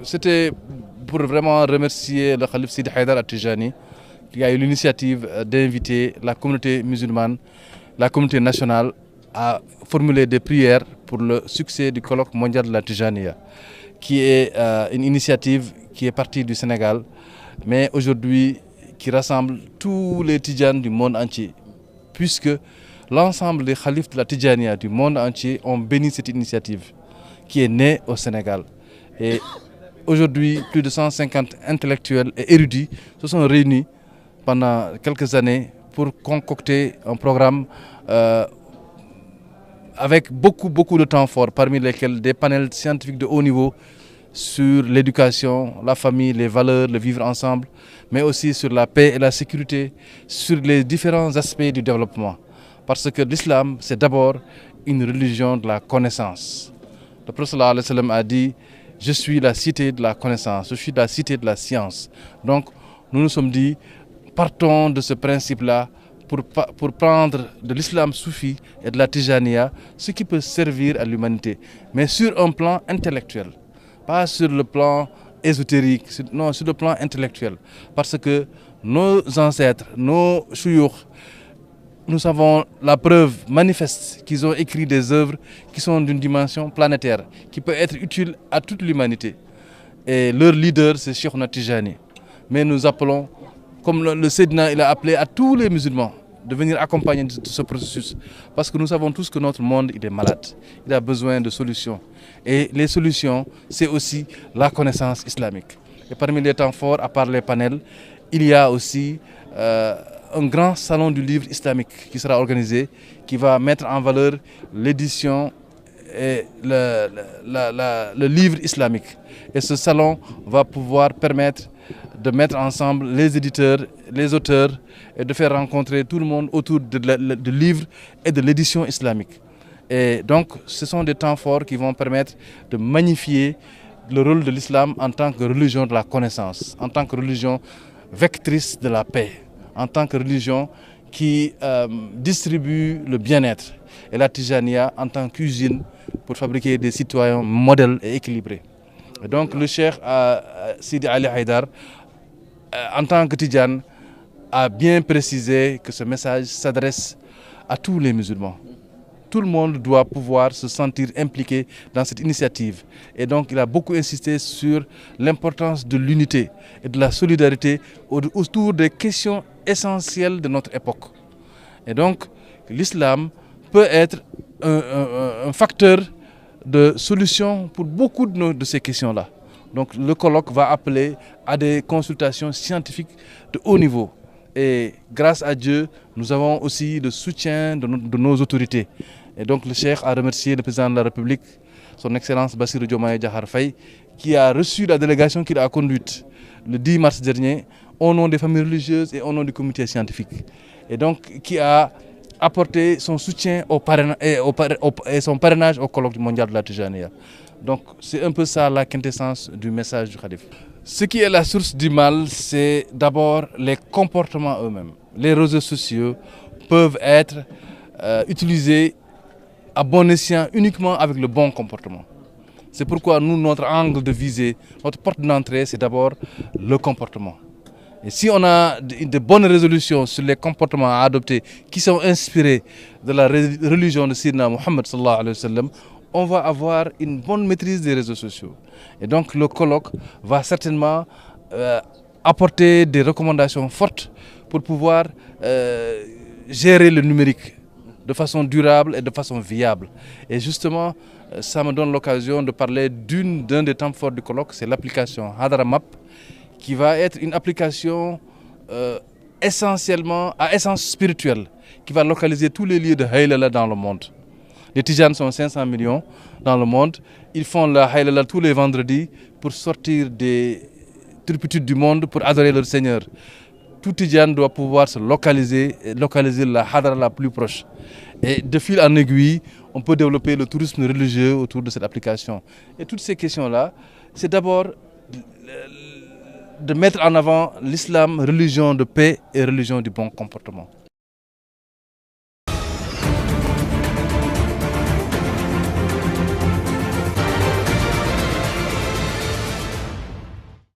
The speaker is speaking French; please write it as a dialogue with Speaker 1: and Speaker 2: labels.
Speaker 1: C'était pour vraiment remercier le Khalif Sidi Haïdar At-Tijani qui a eu l'initiative d'inviter la communauté musulmane, la communauté nationale à formuler des prières pour le succès du colloque mondial de la Tijaniya, qui est une initiative qui est partie du Sénégal, mais aujourd'hui qui rassemble tous les Tidjanes du monde entier, puisque l'ensemble des khalifs de la Tijaniya du monde entier ont béni cette initiative qui est née au Sénégal. Et aujourd'hui, plus de 150 intellectuels et érudits se sont réunis pendant quelques années pour concocter un programme avec beaucoup de temps fort, parmi lesquels des panels scientifiques de haut niveau sur l'éducation, la famille, les valeurs, le vivre ensemble, mais aussi sur la paix et la sécurité, sur les différents aspects du développement. Parce que l'islam, c'est d'abord une religion de la connaissance. Le prophète sallallahu alayhi wa sallam a dit: je suis la cité de la connaissance, je suis la cité de la science. Donc nous nous sommes dit, partons de ce principe-là pour prendre de l'islam soufi et de la Tijaniya ce qui peut servir à l'humanité, mais sur un plan intellectuel, pas sur le plan ésotérique, non, sur le plan intellectuel. Parce que nos ancêtres, nos chouyours, nous avons la preuve manifeste qu'ils ont écrit des œuvres qui sont d'une dimension planétaire, qui peut être utile à toute l'humanité. Et leur leader, c'est Cheikh Tijani. Mais nous appelons, comme le Sédina, il a appelé à tous les musulmans de venir accompagner ce processus. Parce que nous savons tous que notre monde, il est malade. Il a besoin de solutions. Et les solutions, c'est aussi la connaissance islamique. Et parmi les temps forts, à part les panels, il y a aussi un grand salon du livre islamique qui sera organisé, qui va mettre en valeur l'édition et le livre islamique. Et ce salon va pouvoir permettre de mettre ensemble les éditeurs, les auteurs et de faire rencontrer tout le monde autour du livre et de l'édition islamique. Et donc, ce sont des temps forts qui vont permettre de magnifier le rôle de l'islam en tant que religion de la connaissance, en tant que religion vectrice de la paix, en tant que religion qui distribue le bien-être, et la Tijaniya en tant qu'usine pour fabriquer des citoyens modèles et équilibrés. Et donc le cheikh Sidi Ali Haïdar, en tant que Tidjane, a bien précisé que ce message s'adresse à tous les musulmans. Tout le monde doit pouvoir se sentir impliqué dans cette initiative. Et donc il a beaucoup insisté sur l'importance de l'unité et de la solidarité autour des questions essentielles de notre époque. Et donc l'islam peut être un facteur de solution pour beaucoup de ces questions-là. Donc le colloque va appeler à des consultations scientifiques de haut niveau. Et grâce à Dieu, nous avons aussi le soutien de nos autorités. Et donc le cheikh a remercié le président de la République, son Excellence Bassirou Diomaye Diakhar Faye, qui a reçu la délégation qu'il a conduite le 10 mars dernier au nom des familles religieuses et au nom du comité scientifique. Et donc qui a apporté son soutien et son parrainage au colloque mondial de la Tijaniya. Donc c'est un peu ça la quintessence du message du Khalif. Ce qui est la source du mal, c'est d'abord les comportements eux-mêmes. Les réseaux sociaux peuvent être utilisés à bon escient uniquement avec le bon comportement. C'est pourquoi nous, notre angle de visée, notre porte d'entrée, c'est d'abord le comportement. Et si on a de bonnes résolutions sur les comportements à adopter qui sont inspirés de la religion de Sayyidina Muhammad sallallahu alayhi wa sallam, on va avoir une bonne maîtrise des réseaux sociaux. Et donc le colloque va certainement apporter des recommandations fortes pour pouvoir gérer le numérique de façon durable et de façon viable. Et justement, ça me donne l'occasion de parler d'un des temps forts du colloque, c'est l'application Hadramap, qui va être une application essentiellement à essence spirituelle, qui va localiser tous les lieux de Haylala dans le monde. Les Tidjanes sont 500 millions dans le monde. Ils font la Haylala tous les vendredis pour sortir des turpitudes du monde, pour adorer leur Seigneur. Tout Tidjane doit pouvoir se localiser la Hadra la plus proche. Et de fil en aiguille, on peut développer le tourisme religieux autour de cette application. Et toutes ces questions-là, c'est d'abord de mettre en avant l'islam, religion de paix et religion du bon comportement.